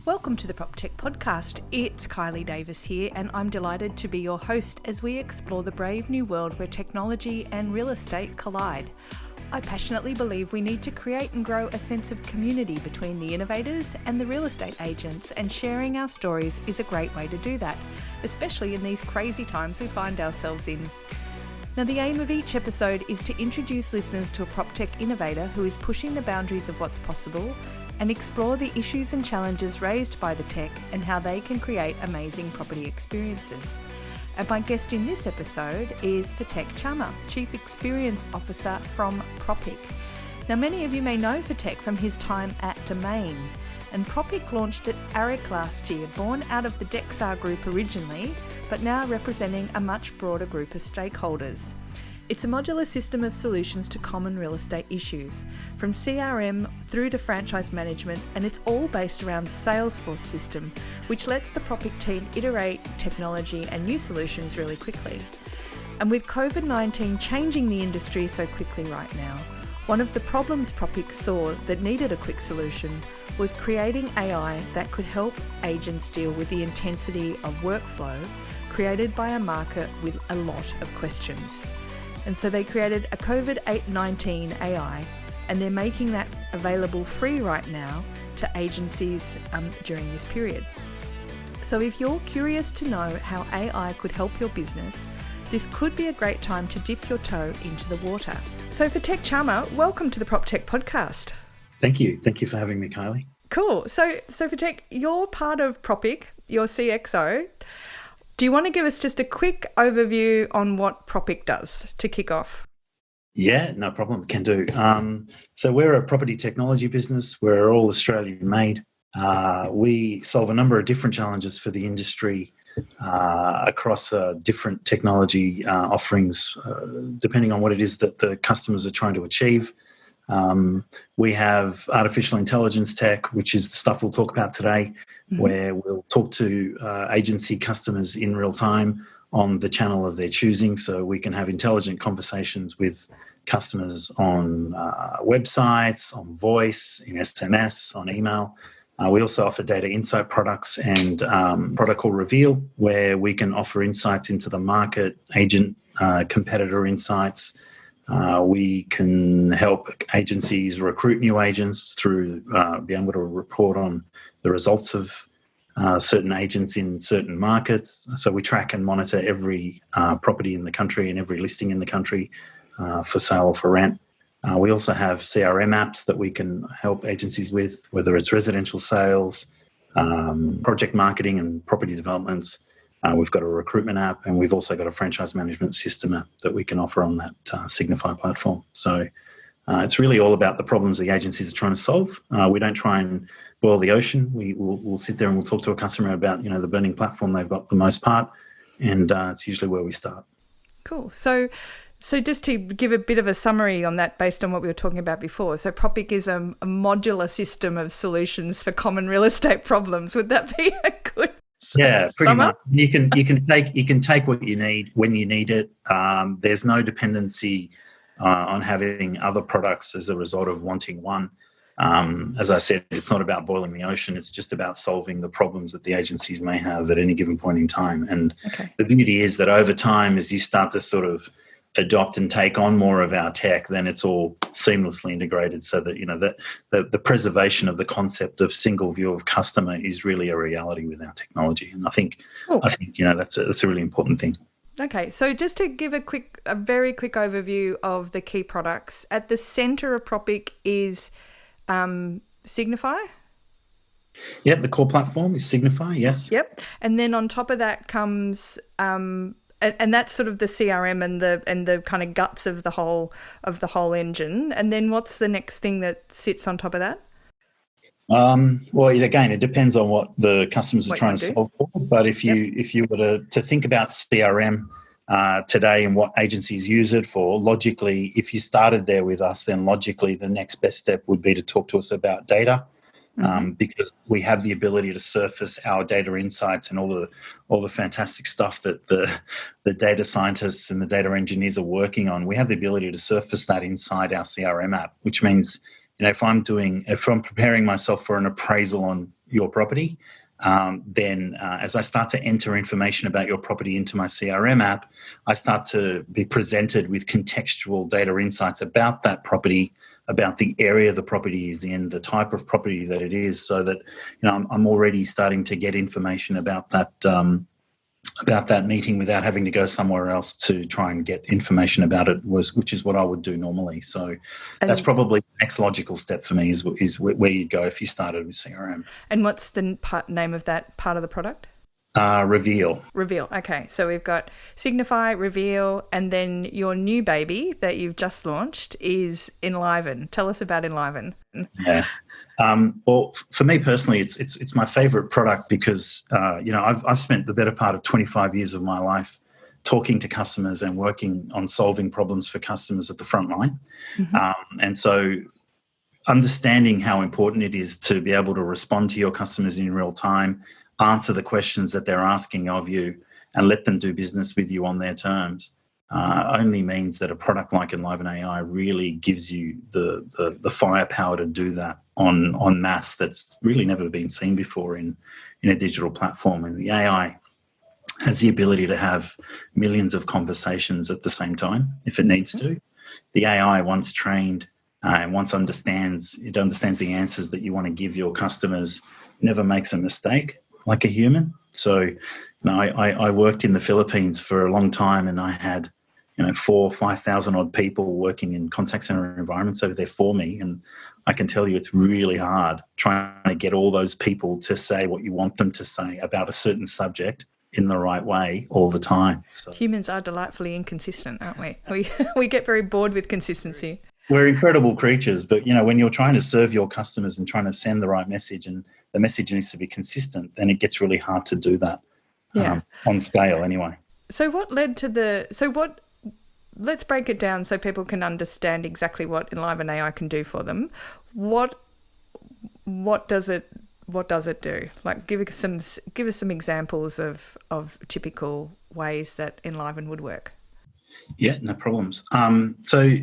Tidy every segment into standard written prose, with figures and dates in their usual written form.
Welcome to the Proppik podcast. It's Kylie Davis here, and I'm delighted to be your host as we explore the brave new world where technology and real estate collide. I passionately believe we need to create and grow a sense of community between the innovators and the real estate agents, and sharing our stories is a great way to do that, especially in these crazy times we find ourselves in. Now, the aim of each episode is to introduce listeners to a PropTech innovator who is pushing the boundaries of what's possible and explore the issues and challenges raised by the tech and how they can create amazing property experiences. And my guest in this episode is Fatek Chamma, Chief Experience Officer from Proppik. Now, many of you may know Fatek from his time at Domain, and Proppik launched at ARIC last year, born out of the Dexar Group originally, but now representing a much broader group of stakeholders. It's a modular system of solutions to common real estate issues, from CRM through to franchise management, and it's all based around the Salesforce system, which lets the Proppik team iterate technology and new solutions really quickly. And with COVID-19 changing the industry so quickly right now, one of the problems Proppik saw that needed a quick solution was creating AI that could help agents deal with the intensity of workflow created by a market with a lot of questions. And so they created a COVID-19 AI, and they're making that available free right now to agencies during this period. So if you're curious to know how AI could help your business, this could be a great time to dip your toe into the water. So Fatek Chamma, welcome to the PropTech podcast. Thank you. Thank you for having me, Kylie. Cool. So Fatek, you're part of Proppik, you're CXO. Do you want to give us just a quick overview on what Proppik does to kick off? Yeah, no problem. Can do. So we're a property technology business. We're all Australian made. We solve a number of different challenges for the industry across different technology offerings, depending on what it is that the customers are trying to achieve. We have artificial intelligence tech, which is the stuff we'll talk about today, where we'll talk to agency customers in real time on the channel of their choosing, so we can have intelligent conversations with customers on websites, on voice, in SMS, on email. We also offer data insight products and product called Reveal, where we can offer insights into the market, agent, competitor insights. We can help agencies recruit new agents through being able to report on the results of certain agents in certain markets. So we track and monitor every property in the country and every listing in the country for sale or for rent. We also have CRM apps that we can help agencies with, whether it's residential sales, project marketing and property developments. We've got a recruitment app, and we've also got a franchise management system app that we can offer on that Signify platform. So it's really all about the problems the agencies are trying to solve. We don't try and boil the ocean. We'll sit there and we'll talk to a customer about the burning platform they've got the most part, and it's usually where we start. Cool. So just to give a bit of a summary on that based on what we were talking about before, so Proppik is a modular system of solutions for common real estate problems. Would that be a good pretty much. You can take what you need when you need it. There's no dependency on having other products as a result of wanting one. As I said, it's not about boiling the ocean. It's just about solving the problems that the agencies may have at any given point in time. And The beauty is that over time, as you start to sort of adopt and take on more of our tech, then it's all seamlessly integrated, so that the preservation of the concept of single view of customer is really a reality with our technology. And I think that's a really important thing. Okay, so just to give a very quick overview of the key products, at the centre of Proppik is Signify? Yep, the core platform is Signify, yes. Yep, and then on top of that comes and that's sort of the CRM and the kind of guts of the whole engine. And then what's the next thing that sits on top of that? Well, it depends on what the customers are trying to solve for. But if you were to think about CRM today and what agencies use it for, logically, if you started there with us, then logically the next best step would be to talk to us about data. Because we have the ability to surface our data insights and all the fantastic stuff that the data scientists and the data engineers are working on. We have the ability to surface that inside our CRM app, which means if I'm preparing myself for an appraisal on your property. Then as I start to enter information about your property into my CRM app, I start to be presented with contextual data insights about that property, about the area the property is in, the type of property that it is, so that I'm already starting to get information about that meeting without having to go somewhere else to try and get information about it, which is what I would do normally. So that's probably the next logical step for me is where you'd go if you started with CRM. And what's the name of that part of the product? Reveal. Reveal. Okay. So we've got Signify, Reveal, and then your new baby that you've just launched is Enliven. Tell us about Enliven. Yeah. Well, for me personally, it's my favourite product because I've spent the better part of 25 years of my life talking to customers and working on solving problems for customers at the front line, and so understanding how important it is to be able to respond to your customers in real time, answer the questions that they're asking of you, and let them do business with you on their terms. Only means that a product like Enliven AI really gives you the firepower to do that on mass that's really never been seen before in a digital platform. And the AI has the ability to have millions of conversations at the same time if it needs to. The AI, once trained and once understands the answers that you want to give your customers, never makes a mistake like a human. So I worked in the Philippines for a long time, and I had 4,000 or 5,000 odd people working in contact center environments over there for me. And I can tell you it's really hard trying to get all those people to say what you want them to say about a certain subject in the right way all the time. So humans are delightfully inconsistent, aren't we? We get very bored with consistency. We're incredible creatures, but when you're trying to serve your customers and trying to send the right message, and the message needs to be consistent, then it gets really hard to do that. On scale anyway. So what led to let's break it down so people can understand exactly what Enliven AI can do for them. What does it do? Like give us some examples of typical ways that Enliven would work. Yeah, no problems. So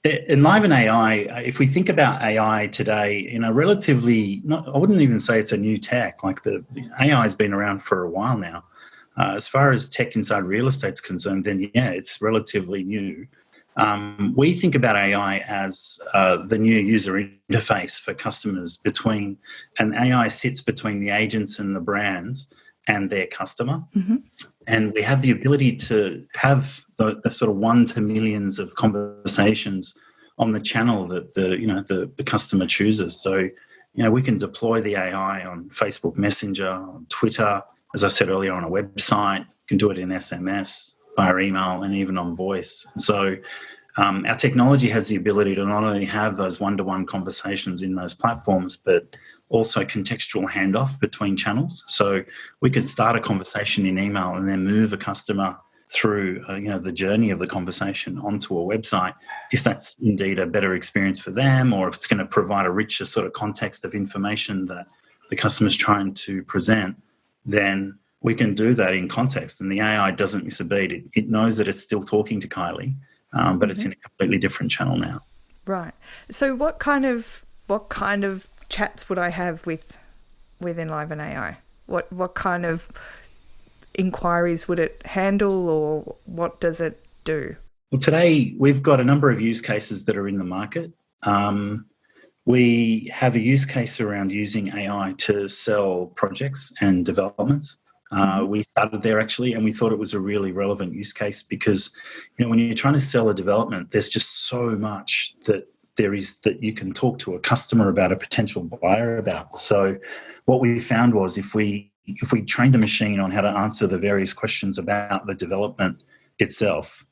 Enliven AI, if we think about AI today, relatively, I wouldn't even say it's a new tech. Like the AI has been around for a while now. As far as tech inside real estate is concerned, then yeah, it's relatively new. We think about AI as the new user interface for customers and AI sits between the agents and the brands and their customer. Mm-hmm. And we have the ability to have the sort of 1 to millions of conversations on the channel that the customer chooses. So, we can deploy the AI on Facebook Messenger, on Twitter, as I said earlier, on a website. You can do it in SMS, via email, and even on voice. So our technology has the ability to not only have those one-to-one conversations in those platforms, but also contextual handoff between channels. So we could start a conversation in email and then move a customer through the journey of the conversation onto a website, if that's indeed a better experience for them, or if it's going to provide a richer sort of context of information that the customer's trying to present, then we can do that in context. And the AI doesn't miss a beat. It knows that it's still talking to Kylie, but it's in a completely different channel now. Right. So what kind of chats would I have with Enliven AI? What kind of inquiries would it handle, or what does it do? Well, today we've got a number of use cases that are in the market. We have a use case around using AI to sell projects and developments. We started there actually, and we thought it was a really relevant use case because, when you're trying to sell a development, there's just so much that there is that you can talk to a customer about, a potential buyer about. So what we found was if we trained the machine on how to answer the various questions about the development itself,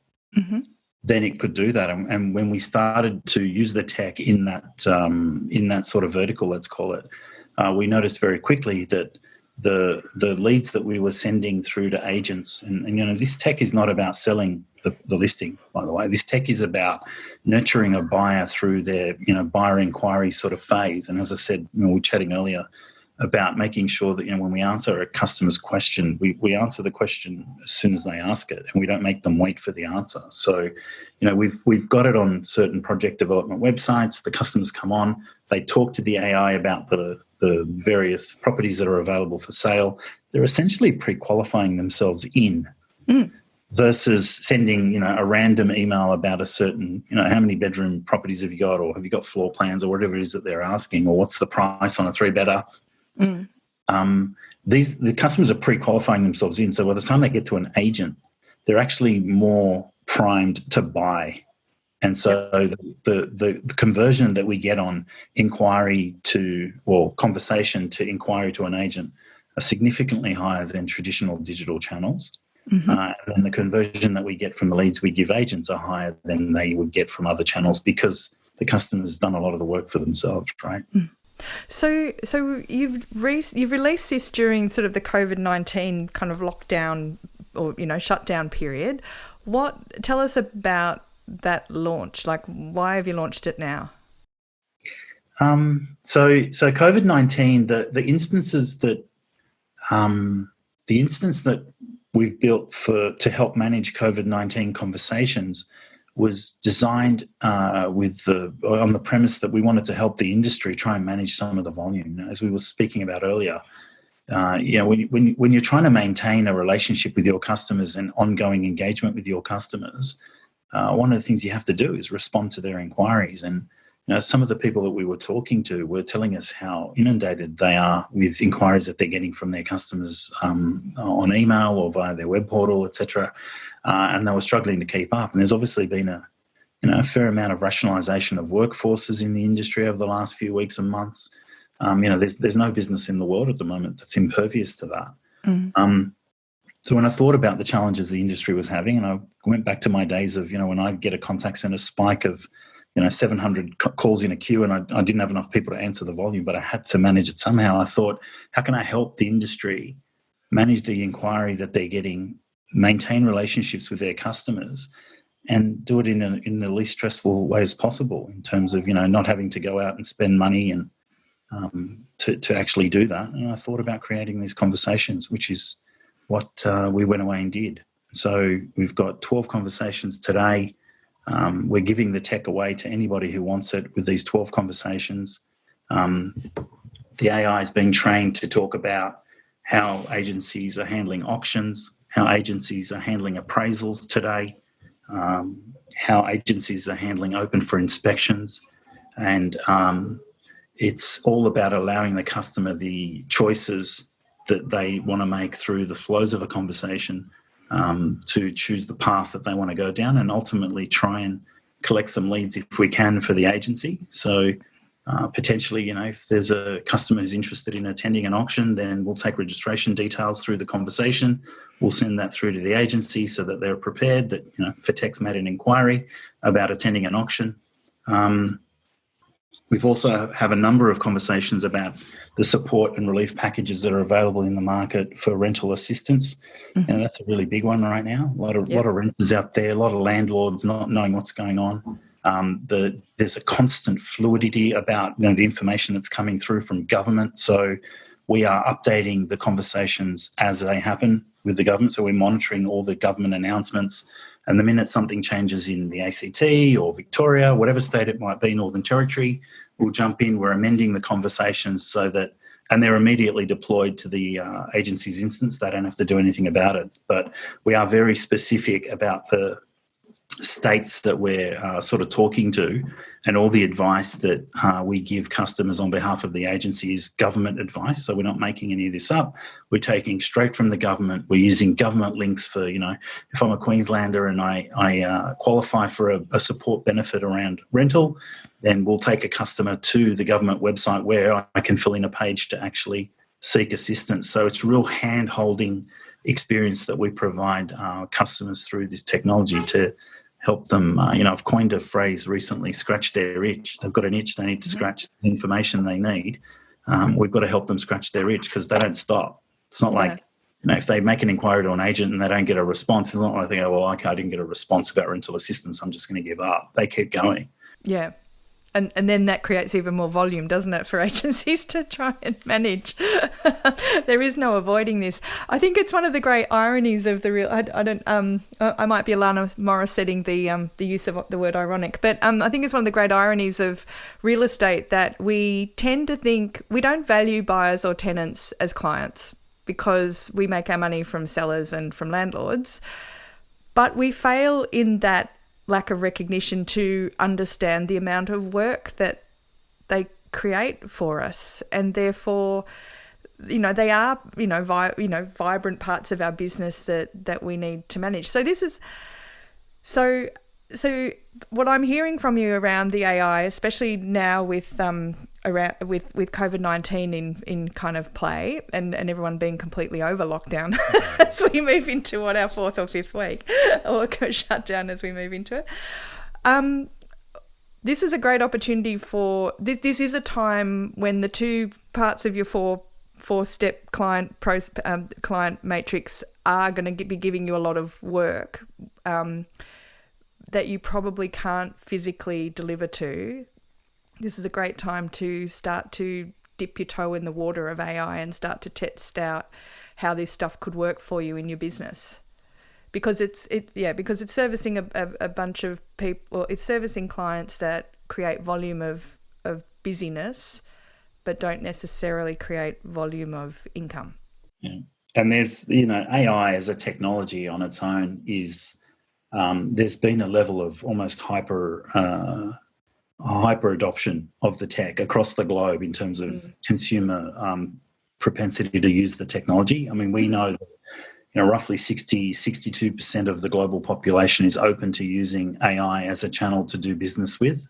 then it could do that. And when we started to use the tech in that sort of vertical, let's call it, we noticed very quickly that the leads that we were sending through to agents, and this tech is not about selling the listing, by the way. This tech is about nurturing a buyer through their buyer inquiry sort of phase. And as I said, we were chatting earlier about making sure that when we answer a customer's question, we answer the question as soon as they ask it, and we don't make them wait for the answer. So we've got it on certain project development websites. The customers come on, they talk to the AI about the the various properties that are available for sale, they're essentially pre-qualifying themselves in versus sending, a random email about a certain, how many bedroom properties have you got, or have you got floor plans, or whatever it is that they're asking, or what's the price on a 3-bedder. The customers are pre-qualifying themselves in. So by the time they get to an agent, they're actually more primed to buy. And so the conversion that we get on inquiry to, or conversation to inquiry to an agent, are significantly higher than traditional digital channels. And the conversion that we get from the leads we give agents are higher than they would get from other channels, because the customer's done a lot of the work for themselves, right? So you've released this during sort of the COVID-19 kind of lockdown or shutdown period. Tell us about that launch? Like, why have you launched it now? So COVID-19, the instance that we've built to help manage COVID-19 conversations was designed on the premise that we wanted to help the industry try and manage some of the volume. As we were speaking about earlier, when you're trying to maintain a relationship with your customers and ongoing engagement with your customers, one of the things you have to do is respond to their inquiries. And some of the people that we were talking to were telling us how inundated they are with inquiries that they're getting from their customers on email or via their web portal, etc. And they were struggling to keep up. And there's obviously been a fair amount of rationalisation of workforces in the industry over the last few weeks and months. There's no business in the world at the moment that's impervious to that. So when I thought about the challenges the industry was having, and I went back to my days of, when I get a contact centre spike of 700 calls in a queue, and I didn't have enough people to answer the volume, but I had to manage it somehow. I thought, how can I help the industry manage the inquiry that they're getting, maintain relationships with their customers, and do it in the least stressful way as possible, in terms of not having to go out and spend money and to actually do that. And I thought about creating these conversations, which is what we went away and did. So we've got 12 conversations today. We're giving the tech away to anybody who wants it with these 12 conversations. The AI is being trained to talk about how agencies are handling auctions, how agencies are handling appraisals today, how agencies are handling open for inspections. And it's all about allowing the customer the choices that they want to make through the flows of a conversation, to choose the path that they want to go down, and ultimately try and collect some leads if we can for the agency. So potentially, if there's a customer who's interested in attending an auction, then we'll take registration details through the conversation. We'll send that through to the agency so that they're prepared that, Fatek's made an inquiry about attending an auction. We've also have a number of conversations about the support and relief packages that are available in the market for rental assistance. And that's a really big one right now. A lot of renters out there, a lot of landlords not knowing what's going on. There's a constant fluidity about the information that's coming through from government. So we are updating the conversations as they happen with the government. So we're monitoring all the government announcements. And the minute something changes in the ACT or Victoria, whatever state it might be, Northern Territory, we'll jump in. We're amending the conversations so that, and they're immediately deployed to the agency's instance. They don't have to do anything about it. But we are very specific about the states that we're sort of talking to, and all the advice that we give customers on behalf of the agency is government advice. So we're not making any of this up. We're taking straight from the government. We're using government links for, if I'm a Queenslander and I qualify for a support benefit around rental, then we'll take a customer to the government website where I can fill in a page to actually seek assistance. So it's a real hand-holding experience that we provide our customers through this technology to help them, I've coined a phrase recently, scratch their itch. They've got an itch, they need to scratch the information they need. We've got to help them scratch their itch, because they don't stop. It's not like, if they make an inquiry to an agent and they don't get a response, it's not like they go, well, okay, I didn't get a response about rental assistance, I'm just going to give up. They keep going. Yeah. And then that creates even more volume, doesn't it, for agencies to try and manage? There is no avoiding this. I think it's one of the great ironies of the real. I might be Alana Morris setting the use of the word ironic, but I think it's one of the great ironies of real estate that we tend to think we don't value buyers or tenants as clients because we make our money from sellers and from landlords, but we fail in that lack of recognition to understand the amount of work that they create for us, and therefore, they are vibrant parts of our business that we need to manage. So this is so what I'm hearing from you around the AI, especially now with COVID-19 in kind of play and everyone being completely over lockdown as we move into our fourth or fifth week, or shut down as we move into it. This is a great opportunity for this is a time when the two parts of your four-step client matrix are going to be giving you a lot of work that you probably can't physically deliver to. This is a great time to start to dip your toe in the water of AI and start to test out how this stuff could work for you in your business, because it's servicing a bunch of people. It's servicing clients that create volume of busyness, but don't necessarily create volume of income. Yeah. And there's AI as a technology on its own is there's been a level of almost hyper adoption of the tech across the globe in terms of consumer propensity to use the technology. I mean, we know that roughly 62% of the global population is open to using AI as a channel to do business with,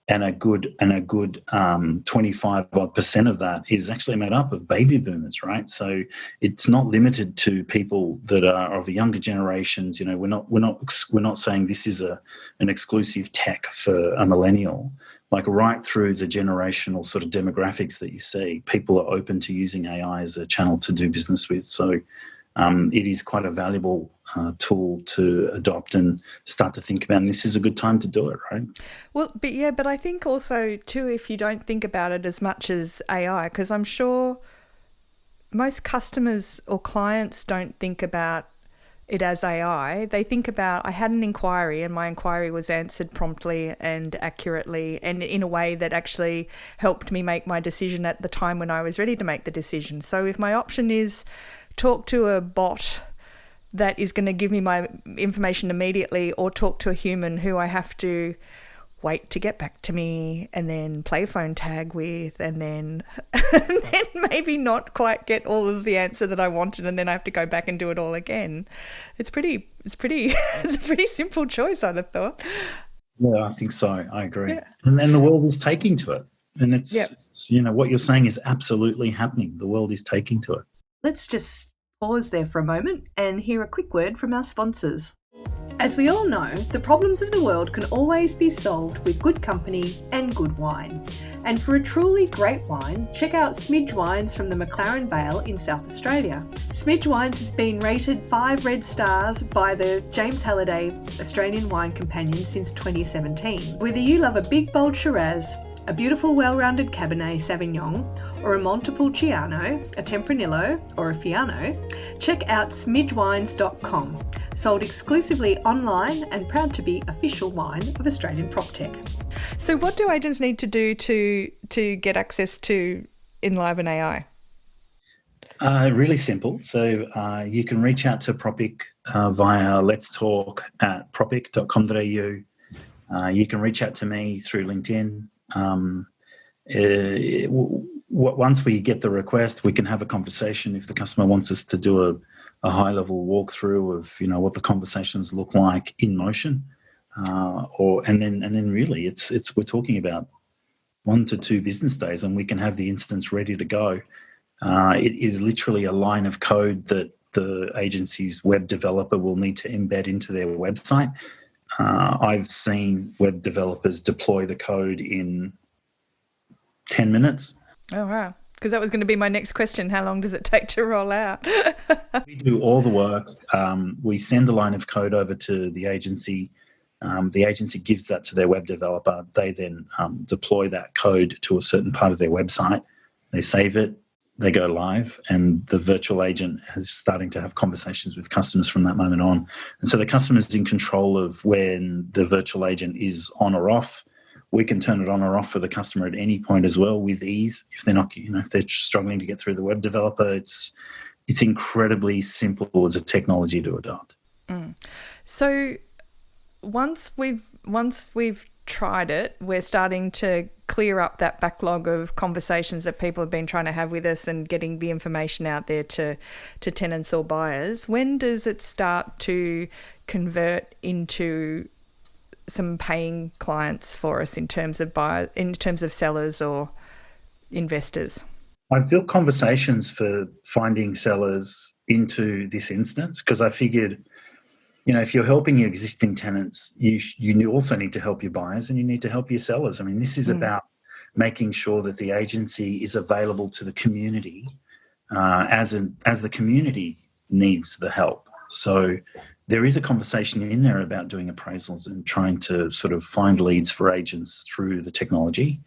and a good 25% of that is actually made up of baby boomers, right? So it's not limited to people that are of the younger generations. We're not saying this is an exclusive tech for a millennial. Like right through the generational sort of demographics that you see, people are open to using AI as a channel to do business with. So it is quite a valuable tool to adopt and start to think about, and this is a good time to do it, right? Well, but I think also too, if you don't think about it as much as AI, because I'm sure most customers or clients don't think about it as AI. They think about, I had an inquiry and my inquiry was answered promptly and accurately and in a way that actually helped me make my decision at the time when I was ready to make the decision. So if my option is talk to a bot that is going to give me my information immediately, or talk to a human who I have to wait to get back to me and then play phone tag with and then maybe not quite get all of the answer that I wanted and then I have to go back and do it all again. It's it's a pretty simple choice, I'd have thought. Yeah, I think so. I agree. Yeah. And then the world is taking to it. And it's what you're saying is absolutely happening. The world is taking to it. Let's just pause there for a moment and hear a quick word from our sponsors. As we all know, the problems of the world can always be solved with good company and good wine. And for a truly great wine, check out Smidge Wines from the McLaren Vale in South Australia. Smidge Wines has been rated 5 red stars by the James Halliday Australian Wine Companion since 2017. Whether you love a big bold Shiraz, a beautiful well-rounded Cabernet Sauvignon, or a Montepulciano, a Tempranillo, or a Fiano, check out smidgewines.com. Sold exclusively online and proud to be official wine of Australian PropTech. So what do agents need to do to get access to Enliven AI? Really simple. So you can reach out to Proppik via let's talk at proppik.com.au. You can reach out to me through LinkedIn. Once we get the request, we can have a conversation. If the customer wants us to do a high-level walkthrough of what the conversations look like in motion, and then really it's we're talking about 1 to 2 business days, and we can have the instance ready to go. It is literally a line of code that the agency's web developer will need to embed into their website. I've seen web developers deploy the code in 10 minutes. Oh, wow. Because that was going to be my next question. How long does it take to roll out? We do all the work. We send a line of code over to the agency. The agency gives that to their web developer. They then deploy that code to a certain part of their website. They save it, they go live, and the virtual agent is starting to have conversations with customers from that moment on. And so the customer is in control of when the virtual agent is on or off. We can turn it on or off for the customer at any point as well with ease. If they're not, if they're struggling to get through the web developer, it's incredibly simple as a technology to adopt. So once we've tried it, we're starting to clear up that backlog of conversations that people have been trying to have with us and getting the information out there to tenants or buyers. When does it start to convert into some paying clients for us in terms of buyers, in terms of sellers or investors? I've built conversations for finding sellers into this instance because I figured, if you're helping your existing tenants, you also need to help your buyers and you need to help your sellers. I mean, this is about making sure that the agency is available to the community as the community needs the help. So there is a conversation in there about doing appraisals and trying to sort of find leads for agents through the technology,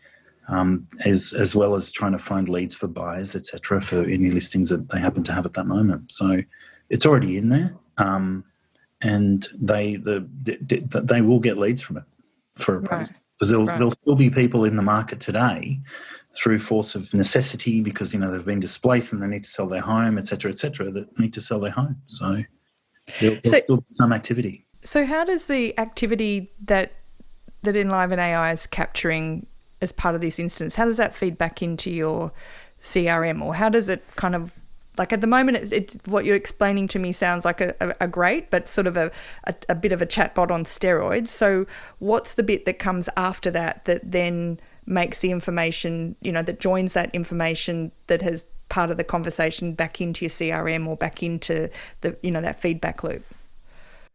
as well as trying to find leads for buyers, etc., for any listings that they happen to have at that moment. So it's already in there. And they will get leads from it for appraisal. Because there'll still be people in the market today through force of necessity because, they've been displaced and they need to sell their home, et cetera, that need to sell their home. So there'll still be some activity. So how does the activity that Enliven AI is capturing as part of this instance, how does that feed back into your CRM, or how does it kind of, like at the moment, it's what you're explaining to me sounds like a great, but sort of a bit of a chatbot on steroids. So what's the bit that comes after that then makes the information, that joins that information that has part of the conversation back into your CRM or back into the, that feedback loop?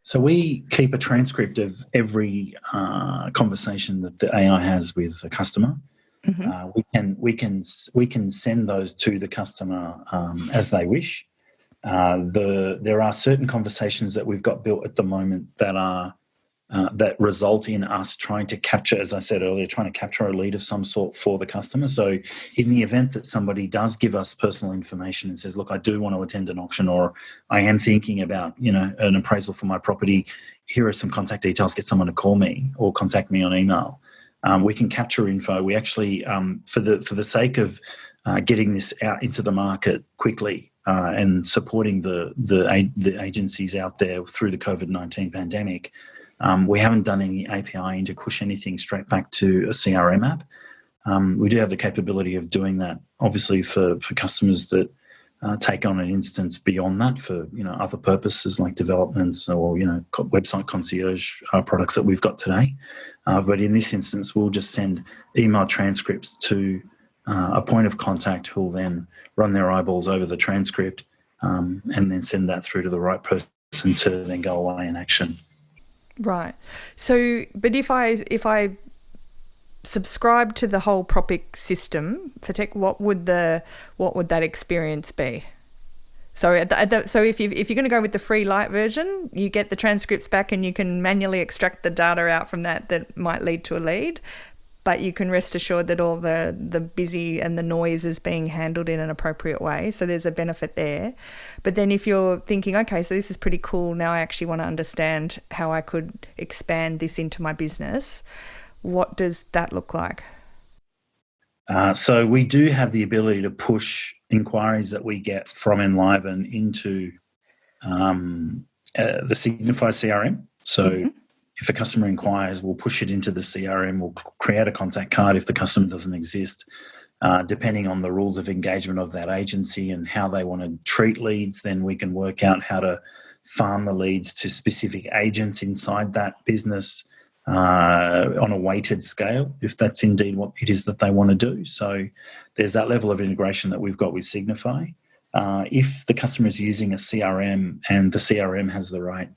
So we keep a transcript of every conversation that the AI has with the customer. Mm-hmm. We can send those to the customer as they wish. There are certain conversations that we've got built at the moment that are that result in us trying to capture, as I said earlier, trying to capture a lead of some sort for the customer. So in the event that somebody does give us personal information and says, look, I do want to attend an auction, or I am thinking about, an appraisal for my property, here are some contact details, get someone to call me or contact me on email. We can capture info. We actually, for the sake of getting this out into the market quickly and supporting the agencies out there through the COVID-19 pandemic, we haven't done any API to push anything straight back to a CRM app. We do have the capability of doing that, obviously, for customers that take on an instance beyond that for other purposes like developments or website concierge products that we've got today. But in this instance, we'll just send email transcripts to a point of contact who will then run their eyeballs over the transcript and then send that through to the right person to then go away and action. Right. So, but if I subscribe to the whole Proppik system, Fatek, what would that experience be? So, so if you're going to go with the free light version, you get the transcripts back and you can manually extract the data out from that might lead to a lead. But you can rest assured that all the busy and the noise is being handled in an appropriate way. So there's a benefit there. But then if you're thinking, okay, so this is pretty cool, now I actually want to understand how I could expand this into my business, what does that look like? So we do have the ability to push inquiries that we get from Enliven into the Signify CRM. So if a customer inquires, we'll push it into the CRM. We'll create a contact card if the customer doesn't exist. Depending on the rules of engagement of that agency and how they want to treat leads, then we can work out how to farm the leads to specific agents inside that business on a weighted scale, if that's indeed what it is that they want to do. So there's that level of integration that we've got with Signify. If the customer is using a CRM and the CRM has the right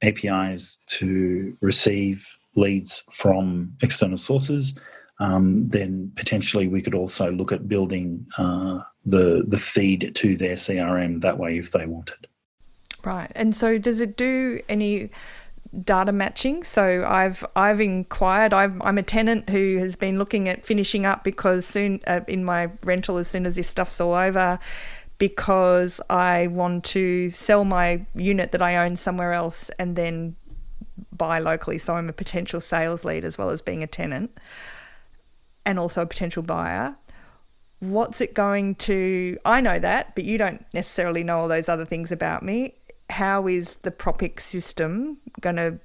APIs to receive leads from external sources, then potentially we could also look at building the feed to their CRM that way if they wanted. Right. And so does it do any, data matching. So I've inquired. I'm a tenant who has been looking at finishing up because soon in my rental, as soon as this stuff's all over, because I want to sell my unit that I own somewhere else and then buy locally. So I'm a potential sales lead as well as being a tenant and also a potential buyer. What's it going to... I know that, but you don't necessarily know all those other things about me. How is the Proppik system going to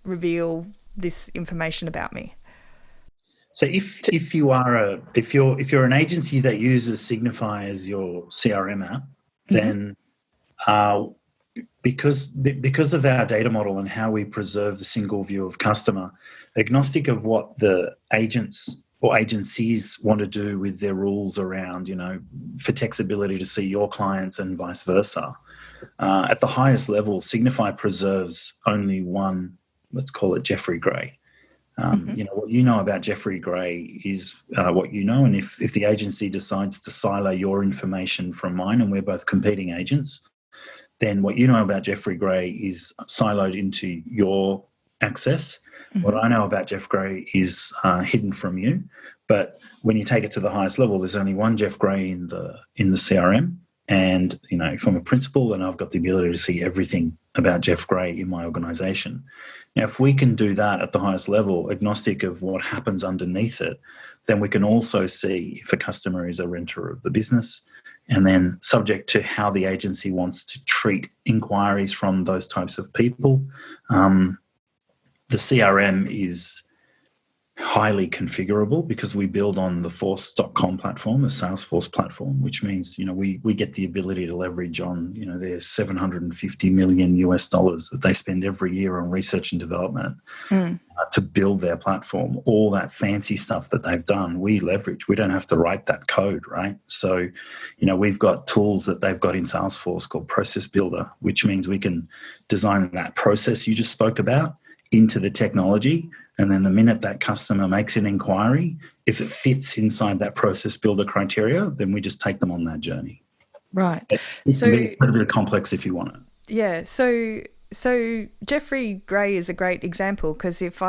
reveal this information about me? So if you're an agency that uses Signify as your CRM app, then because of our data model and how we preserve the single view of customer, agnostic of what the agents or agencies want to do with their rules around, Fatek's ability to see your clients and vice versa. At the highest level, Signify preserves only one, let's call it Jeffrey Gray. What you know about Jeffrey Gray is what you know, and if the agency decides to silo your information from mine, and we're both competing agents, then what you know about Jeffrey Gray is siloed into your access. What I know about Jeff Gray is hidden from you. But when you take it to the highest level, there's only one Jeff Gray in the CRM. And, if I'm a principal, then I've got the ability to see everything about Jeff Gray in my organisation. Now, if we can do that at the highest level, agnostic of what happens underneath it, then we can also see if a customer is a renter of the business, and then subject to how the agency wants to treat inquiries from those types of people. The CRM is highly configurable because we build on the Force.com platform, a Salesforce platform, which means, we get the ability to leverage on, their $750 million that they spend every year on research and development to build their platform. All that fancy stuff that they've done, we leverage. We don't have to write that code, right? So, we've got tools that they've got in Salesforce called Process Builder, which means we can design that process you just spoke about into the technology. And then the minute that customer makes an inquiry, if it fits inside that process builder criteria, then we just take them on that journne. Right. It can be incredibly complex if you want it. Yeah. So Jeffrey Gray is a great example because if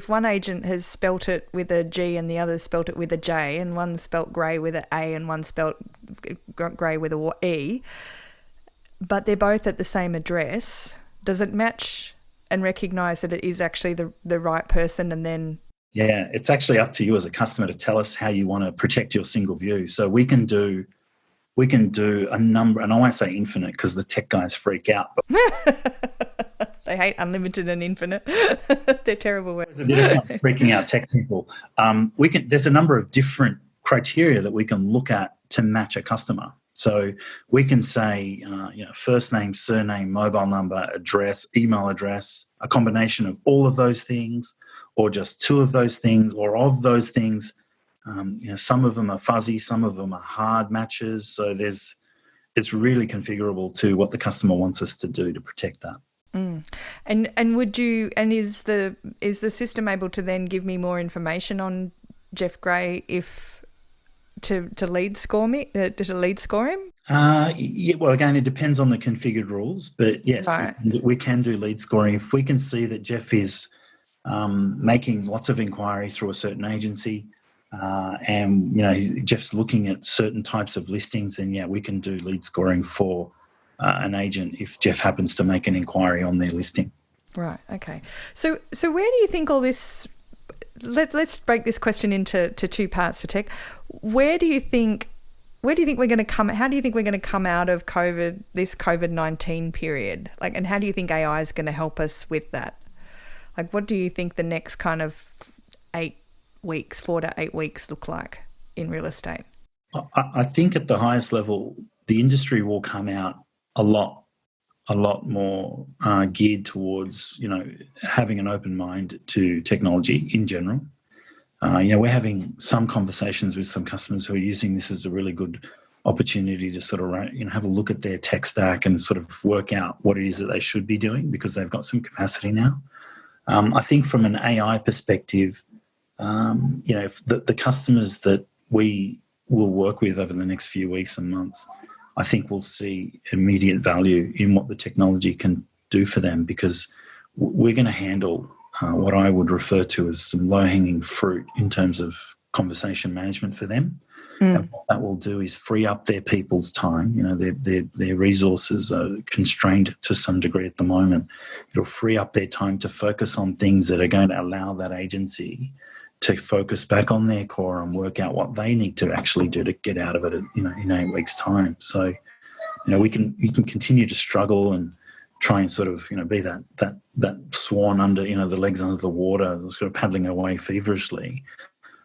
one agent has spelt it with a G and the other spelt it with a J, and one spelt Gray with an A and one spelt Gray with a E, but they're both at the same address, does it match and recognise that it is actually the right person? And then it's actually up to you as a customer to tell us how you want to protect your single view. So we can do a number, and I won't say infinite because the tech guys freak out, but they hate unlimited and infinite. They're terrible words. There's a bit of freaking out tech people. There's a number of different criteria that we can look at to match a customer. So we can say, first name, surname, mobile number, address, email address, a combination of all of those things, or just two of those things, or of those things. Some of them are fuzzy, some of them are hard matches. So it's really configurable to what the customer wants us to do to protect that. And is the system able to then give me more information on Jeff Gray to lead score me, to lead score him? Well, again, it depends on the configured rules, but yes, right. we can do lead scoring. If we can see that Jeff is making lots of inquiry through a certain agency, and Jeff's looking at certain types of listings, then we can do lead scoring for an agent if Jeff happens to make an inquiry on their listing. Right. Okay. So where do you think all this? Let's break this question into two parts, Fatek. Where do you think we're going to come? How do you think we're going to come out of this COVID-19 period? And how do you think AI is going to help us with that? What do you think the next kind of 4 to 8 weeks look like in real estate? I think at the highest level, the industry will come out a lot more geared towards, having an open mind to technology in general. We're having some conversations with some customers who are using this as a really good opportunity to sort of, have a look at their tech stack and sort of work out what it is that they should be doing because they've got some capacity now. I think from an AI perspective, the customers that we will work with over the next few weeks and months, I think we'll see immediate value in what the technology can do for them because we're going to handle what I would refer to as some low-hanging fruit in terms of conversation management for them. And what that will do is free up their people's time. You know, their resources are constrained to some degree at the moment. It'll free up their time to focus on things that are going to allow that agency to focus back on their core and work out what they need to actually do to get out of it, in 8 weeks' time. So, you can continue to struggle and try and sort of, be that swan under, the legs under the water, sort of paddling away feverishly.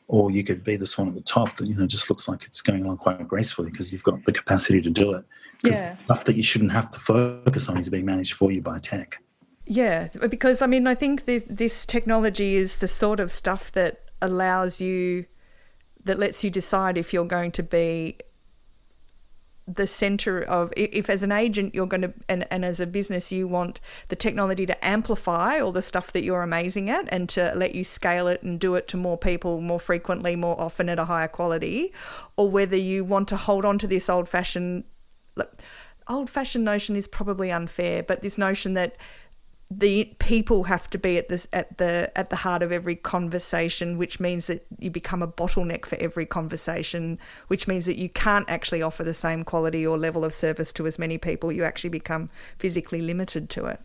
Or you could be the swan at the top that, just looks like it's going along quite gracefully because you've got the capacity to do it. Because stuff that you shouldn't have to focus on is being managed for you by tech. Yeah, because, I think this technology is the sort of stuff that allows you, that lets you decide if you're going to be the center of, if as an agent you're going to, and as a business you want the technology to amplify all the stuff that you're amazing at and to let you scale it and do it to more people more frequently, more often at a higher quality, or whether you want to hold on to this old-fashioned notion is probably unfair, but this notion that the people have to be at the heart of every conversation, which means that you become a bottleneck for every conversation, which means that you can't actually offer the same quality or level of service to as many people. You actually become physically limited to it.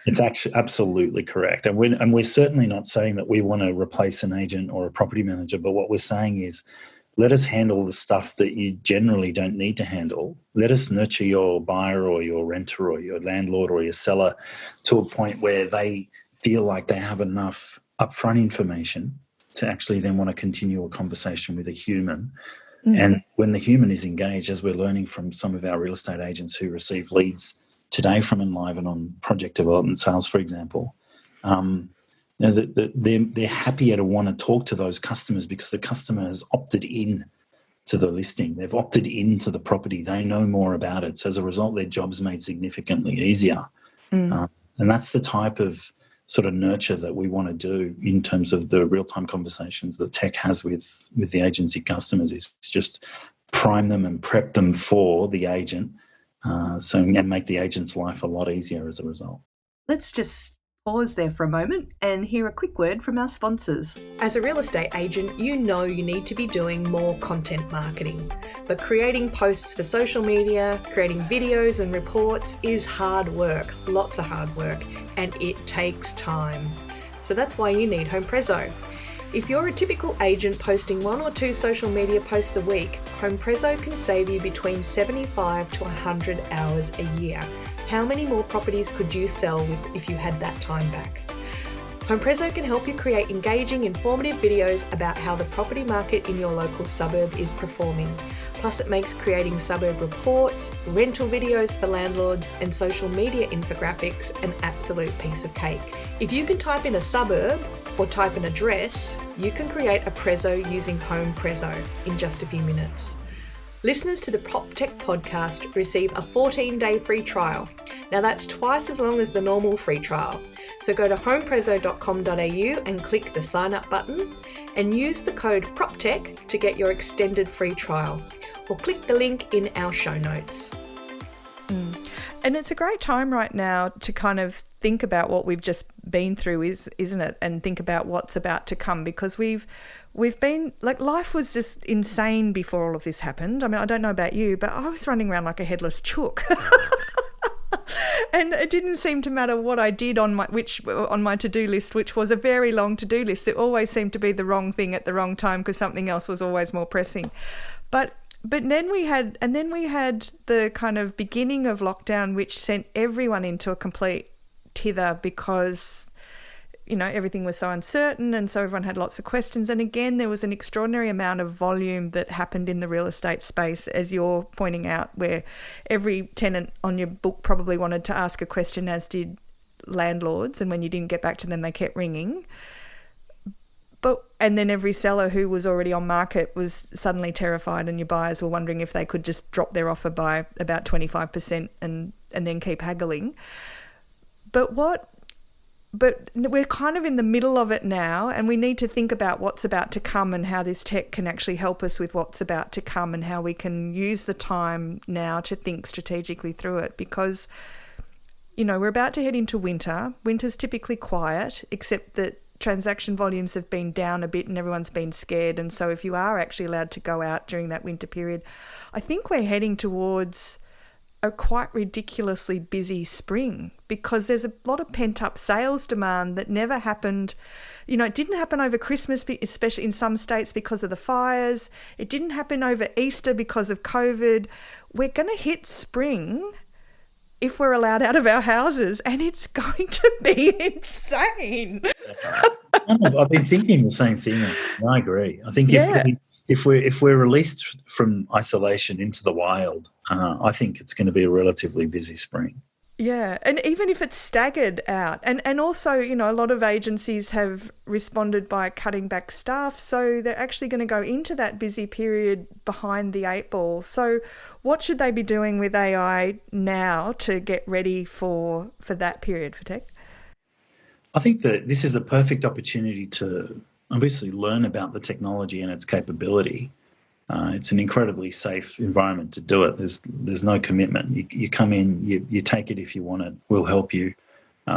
It's actually absolutely correct. And we're certainly not saying that we want to replace an agent or a property manager, but what we're saying is, let us handle the stuff that you generally don't need to handle. Let us nurture your buyer or your renter or your landlord or your seller to a point where they feel like they have enough upfront information to actually then want to continue a conversation with a human. Mm-hmm. And when the human is engaged, as we're learning from some of our real estate agents who receive leads today from Enliven on project development sales, for example, they're happier to want to talk to those customers because the customer has opted in to the listing. They've opted into the property. They know more about it. So as a result, their job's made significantly easier. And that's the type of sort of nurture that we want to do in terms of the real-time conversations that tech has with the agency customers, is just prime them and prep them for the agent, and make the agent's life a lot easier as a result. Let's just pause there for a moment and hear a quick word from our sponsors. As a real estate agent, you know you need to be doing more content marketing, but creating posts for social media, creating videos and reports is hard work, lots of hard work, and it takes time. So that's why you need HomePrezo. If you're a typical agent posting 1 or 2 social media posts a week, HomePrezo can save you between 75 to 100 hours a year. How many more properties could you sell if you had that time back? HomePrezo can help you create engaging, informative videos about how the property market in your local suburb is performing. Plus, it makes creating suburb reports, rental videos for landlords, and social media infographics an absolute piece of cake. If you can type in a suburb or type an address, you can create a Prezo using HomePrezo in just a few minutes. Listeners to the PropTech podcast receive a 14-day free trial. Now that's twice as long as the normal free trial. So go to homeprezo.com.au and click the sign up button and use the code PropTech to get your extended free trial. Or click the link in our show notes. And it's a great time right now to kind of think about what we've just been through, isn't it? And think about what's about to come, because we've been, like, life was just insane before all of this happened. I mean, I don't know about you, but I was running around like a headless chook. And it didn't seem to matter what I did on my to-do list, which was a very long to-do list. It always seemed to be the wrong thing at the wrong time because something else was always more pressing. But then we had the kind of beginning of lockdown, which sent everyone into a complete tither because, everything was so uncertain, and so everyone had lots of questions. And again, there was an extraordinary amount of volume that happened in the real estate space, as you're pointing out, where every tenant on your book probably wanted to ask a question, as did landlords, and when you didn't get back to them, they kept ringing. And then every seller who was already on market was suddenly terrified, and your buyers were wondering if they could just drop their offer by about 25% and then keep haggling. But we're kind of in the middle of it now, and we need to think about what's about to come and how this tech can actually help us with what's about to come, and how we can use the time now to think strategically through it, because we're about to head into winter. Winter's typically quiet, except that transaction volumes have been down a bit and everyone's been scared. And so if you are actually allowed to go out during that winter period, I think we're heading towards a quite ridiculously busy spring, because there's a lot of pent-up sales demand that never happened. It didn't happen over Christmas, especially in some states because of the fires. It didn't happen over Easter because of COVID. We're going to hit spring if we're allowed out of our houses, and it's going to be insane. I've been thinking the same thing. I agree. I think if we're released from isolation into the wild, I think it's going to be a relatively busy spring. Yeah, and even if it's staggered out, and also, a lot of agencies have responded by cutting back staff, so they're actually going to go into that busy period behind the eight ball. So what should they be doing with AI now to get ready for that period, Fatek? I think that this is a perfect opportunity to obviously learn about the technology and its capability. It's an incredibly safe environment to do it. There's no commitment. You come in, you take it if you want it. We'll help you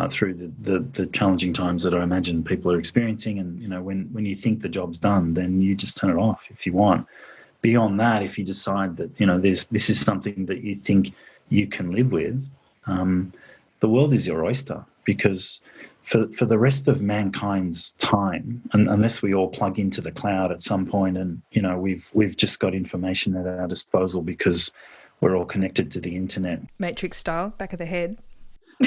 through the challenging times that I imagine people are experiencing. And when you think the job's done, then you just turn it off if you want. Beyond that, if you decide that this is something that you think you can live with, the world is your oyster, because for the rest of mankind's time, unless we all plug into the cloud at some point, and we've just got information at our disposal because we're all connected to the internet. Matrix style, back of the head.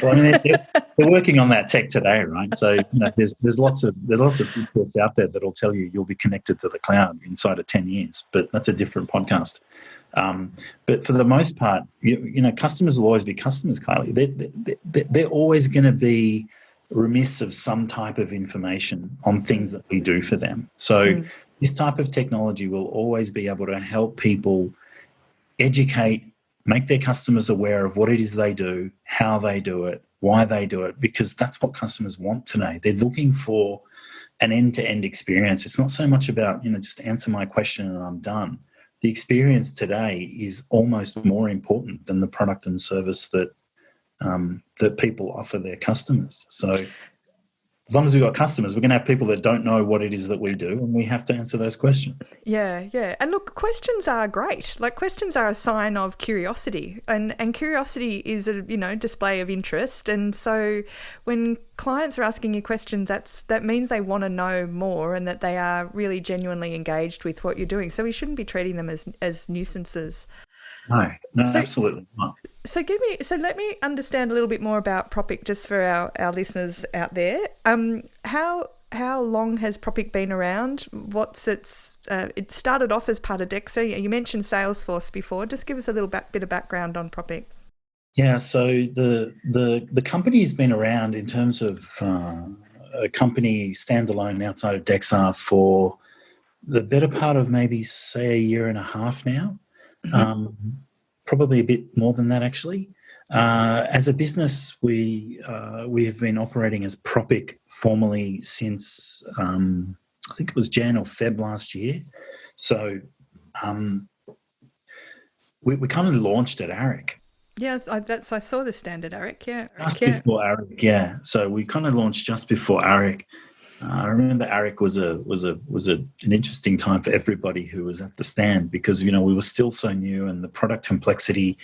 Well, they're working on that tech today, right? So there's lots of reports out there that'll tell you'll be connected to the cloud inside of 10 years, but that's a different podcast. But for the most part, customers will always be customers, Kylie. They're always going to be remiss of some type of information on things that we do for them. So this type of technology will always be able to help people educate, make their customers aware of what it is they do, how they do it, why they do it, because that's what customers want today. They're looking for an end-to-end experience. It's not so much about, just answer my question and I'm done. The experience today is almost more important than the product and service that people offer their customers. So as long as we've got customers, we're going to have people that don't know what it is that we do, and we have to answer those questions. Yeah. And look, questions are great. Like, questions are a sign of curiosity, and curiosity is a display of interest. And so when clients are asking you questions, that means they want to know more and that they are really genuinely engaged with what you're doing. So we shouldn't be treating them as nuisances. No, absolutely not. So let me understand a little bit more about Proppik, just for our listeners out there. How long has Proppik been around? It started off as part of DEXA. You mentioned Salesforce before. Just give us a little bit of background on Proppik. Yeah, so the company's been around in terms of a company standalone outside of DEXA for the better part of maybe, say, a year and a half now. Probably a bit more than that, actually. As a business, we have been operating as Proppik formally since I think it was Jan or Feb last year. So we kind of launched at ARIC. Yeah, I saw the stand at ARIC. Yeah, before ARIC. Yeah, so we kind of launched just before ARIC. I remember ARIC was an interesting time for everybody who was at the stand, because we were still so new, and the product complexity,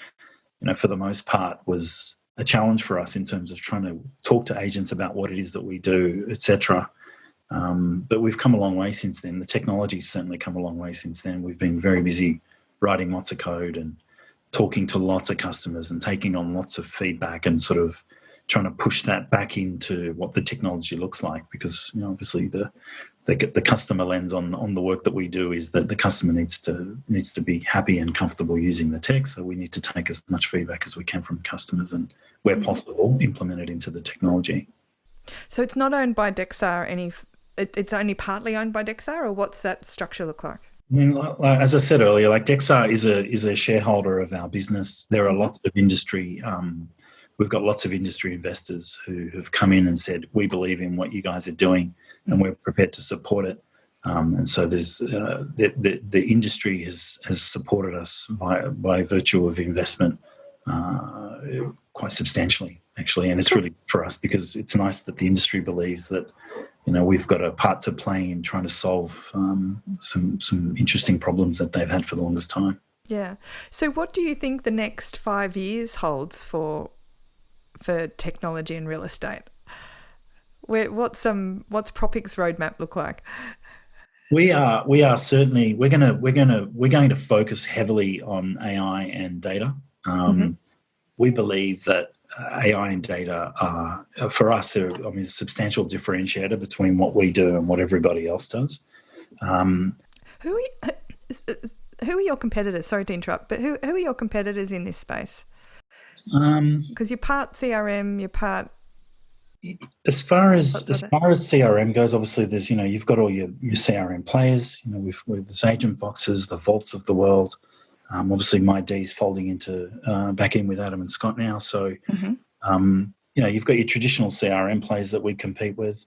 for the most part, was a challenge for us in terms of trying to talk to agents about what it is that we do, etc. But we've come a long way since then. The technology's certainly come a long way since then. We've been very busy writing lots of code and talking to lots of customers and taking on lots of feedback and sort of trying to push that back into what the technology looks like, because obviously the customer lens on the work that we do is that the customer needs to be happy and comfortable using the tech. So we need to take as much feedback as we can from customers and, where possible, implement it into the technology. So it's not owned by DEXA, it's only partly owned by DEXA, or what's that structure look like? I mean, as I said earlier, DEXA is a shareholder of our business. There are lots of industry. We've got lots of industry investors who have come in and said, we believe in what you guys are doing and we're prepared to support it. And so there's the industry has supported us by virtue of investment quite substantially. actually, and it's really good for us because it's nice that the industry believes that, we've got a part to play in trying to solve some interesting problems that they've had for the longest time. Yeah. So what do you think the next 5 years holds for technology and real estate? What's Proppik's roadmap look like? We are certainly we're going to focus heavily on AI and data. We believe that AI and data are, for us, a substantial differentiator between what we do and what everybody else does. Who are your competitors? Sorry to interrupt, but who are your competitors in this space? Because you're part CRM, you're part. As far as CRM goes, obviously there's you've got all your CRM players. With there's agent boxes, the vaults of the world. Obviously, my D's folding into back in with Adam and Scott now. So, you've got your traditional CRM players that we compete with.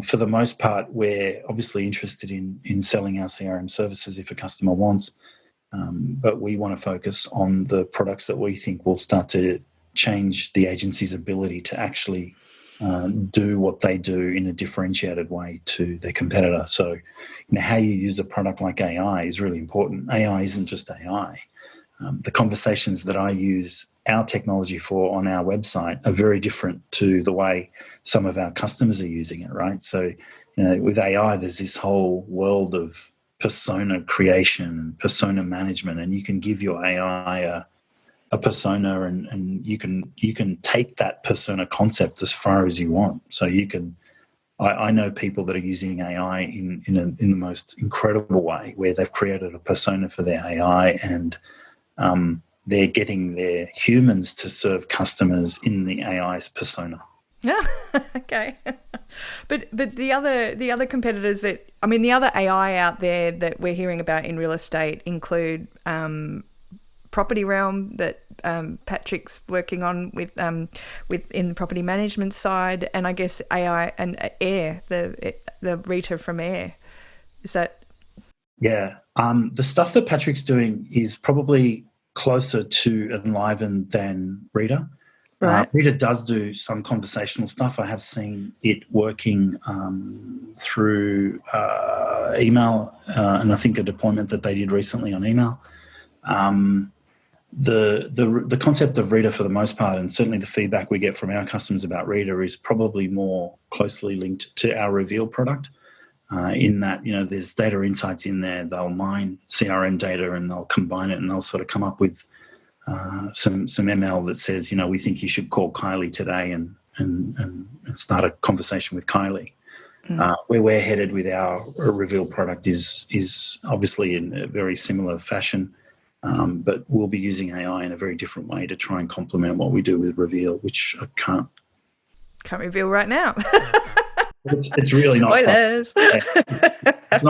For the most part, we're obviously interested in selling our CRM services if a customer wants, but we want to focus on the products that we think will start to change the agency's ability to actually do what they do in a differentiated way to their competitor. So, how you use a product like AI is really important. AI isn't just AI. The conversations that I use our technology for on our website are very different to the way some of our customers are using it, right? So, with AI, there's this whole world of persona creation, persona management, and you can give your AI a persona, and you can take that persona concept as far as you want. So you can. I know people that are using AI in the most incredible way, where they've created a persona for their AI, and they're getting their humans to serve customers in the AI's persona. Yeah, okay. But the other competitors the other AI out there that we're hearing about in real estate include Property Realm that Patrick's working on with in the property management side, and I guess AI and Air, the Rita from Air. Is that? Yeah, the stuff that Patrick's doing is probably closer to Enliven than Rita. Right. Rita does do some conversational stuff. I have seen it working through email, and I think a deployment that they did recently on email. The concept of Rita, for the most part, and certainly the feedback we get from our customers about Rita, is probably more closely linked to our Reveal product. In that, there's data insights in there. They'll mine CRM data and they'll combine it, and they'll sort of come up with some ML that says, we think you should call Kylie today and start a conversation with Kylie. Where we're headed with our Reveal product is obviously in a very similar fashion, but we'll be using AI in a very different way to try and complement what we do with Reveal, which I can't reveal right now. It's really spoilers. It's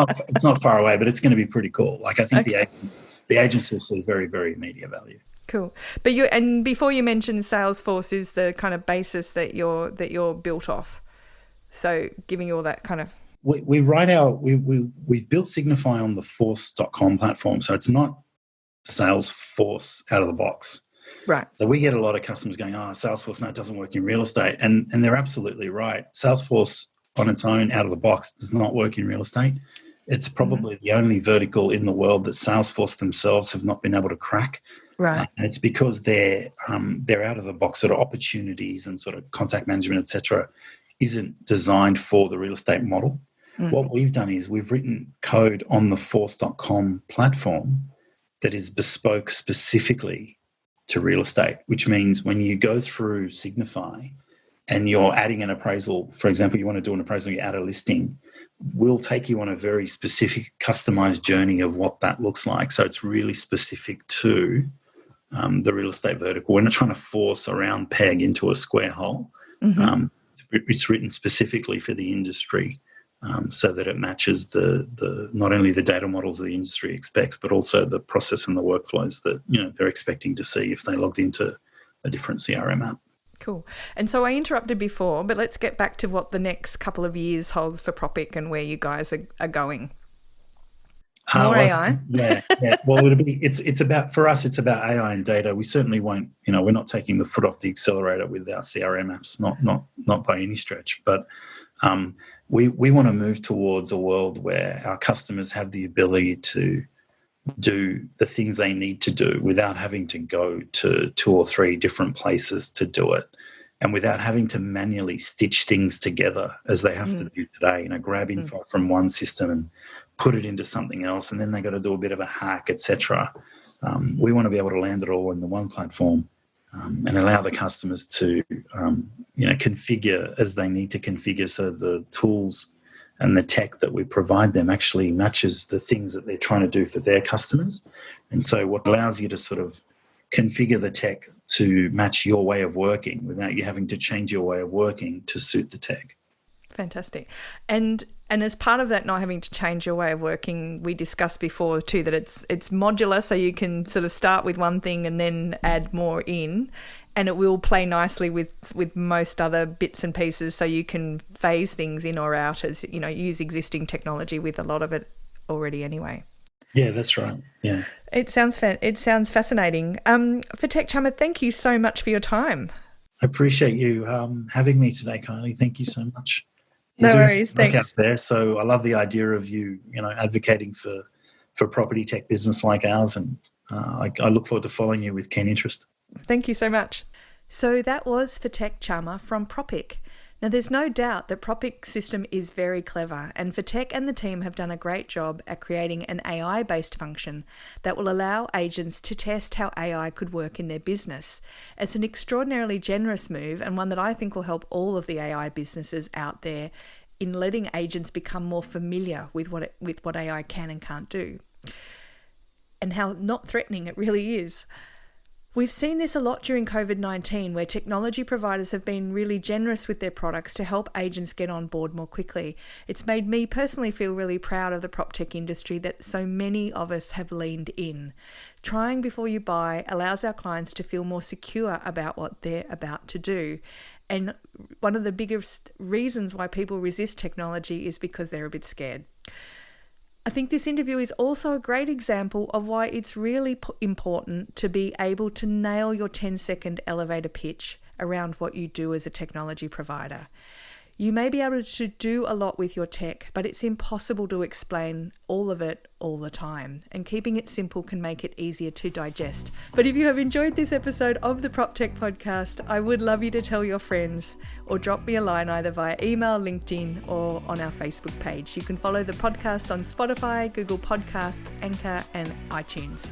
not far away, but it's going to be pretty cool. Like, I think the agents will see very, very immediate value. Cool. But before you mentioned Salesforce is the kind of basis that you're built off. So giving you all that kind of. We've built Signify on the Force.com platform, so it's not Salesforce out of the box. Right. So we get a lot of customers going, Salesforce, no, it doesn't work in real estate. And they're absolutely right. Salesforce on its own, out of the box, does not work in real estate. It's probably the only vertical in the world that Salesforce themselves have not been able to crack. Right. And it's because they're out of the box sort of opportunities and sort of contact management, et cetera, isn't designed for the real estate model. What we've done is we've written code on the Force.com platform that is bespoke specifically to real estate, which means when you go through Signify and you're adding an appraisal, for example, you want to do an appraisal, you add a listing, we'll take you on a very specific customized journey of what that looks like. So it's really specific to the real estate vertical. We're not trying to force a round peg into a square hole. It's written specifically for the industry, so that it matches the not only the data models the industry expects, but also the process and the workflows that they're expecting to see if they logged into a different CRM app. Cool. And so I interrupted before, but let's get back to what the next couple of years holds for Proppik and where you guys are going. More AI? Yeah. Well, it's about, for us, it's about AI and data. We certainly won't, we're not taking the foot off the accelerator with our CRM apps, not by any stretch. But we want to move towards a world where our customers have the ability to do the things they need to do without having to go to 2 or 3 different places to do it, and without having to manually stitch things together as they have to do today, grab info from one system and put it into something else, and then they got to do a bit of a hack, etc. We want to be able to land it all in the one platform, and allow the customers to configure as they need to configure, so the tools and the tech that we provide them actually matches the things that they're trying to do for their customers. And so what allows you to sort of configure the tech to match your way of working without you having to change your way of working to suit the tech. Fantastic. And as part of that, not having to change your way of working, we discussed before too that it's modular, so you can sort of start with one thing and then add more in, and it will play nicely with most other bits and pieces, so you can phase things in or out as, use existing technology with a lot of it already anyway. Yeah, that's right. Yeah. It sounds fascinating. Fatek Chamma, thank you so much for your time. I appreciate you having me today, Kylie. Thank you so much. No worries, thanks. Out there, so I love the idea of you, advocating for property tech business like ours, and I look forward to following you with keen interest. Thank you so much. So that was Fatek Chamma from Proppik. Now, there's no doubt that Proppik's system is very clever, and Fatek and the team have done a great job at creating an AI-based function that will allow agents to test how AI could work in their business. It's an extraordinarily generous move, and one that I think will help all of the AI businesses out there in letting agents become more familiar with what AI can and can't do, and how not threatening it really is. We've seen this a lot during COVID-19, where technology providers have been really generous with their products to help agents get on board more quickly. It's made me personally feel really proud of the prop tech industry that so many of us have leaned in. Trying before you buy allows our clients to feel more secure about what they're about to do. And one of the biggest reasons why people resist technology is because they're a bit scared. I think this interview is also a great example of why it's really important to be able to nail your 10-second elevator pitch around what you do as a technology provider. You may be able to do a lot with your tech, but it's impossible to explain all of it all the time, and keeping it simple can make it easier to digest. But if you have enjoyed this episode of the Prop Tech Podcast, I would love you to tell your friends or drop me a line either via email, LinkedIn, or on our Facebook page. You can follow the podcast on Spotify, Google Podcasts, Anchor, and iTunes.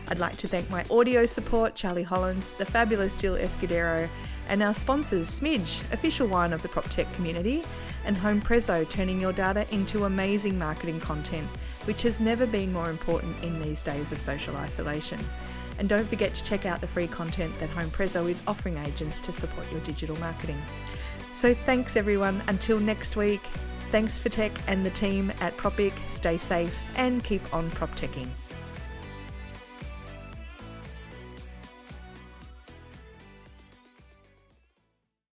I'd like to thank my audio support, Charlie Hollins, the fabulous Jill Escudero, and our sponsors, Smidge, official wine of the prop tech community, and Home Prezzo, turning your data into amazing marketing content, which has never been more important in these days of social isolation. And don't forget to check out the free content that Home Prezzo is offering agents to support your digital marketing. So thanks everyone, until next week. Thanks Fatek and the team at Proppik, stay safe and keep on prop teching.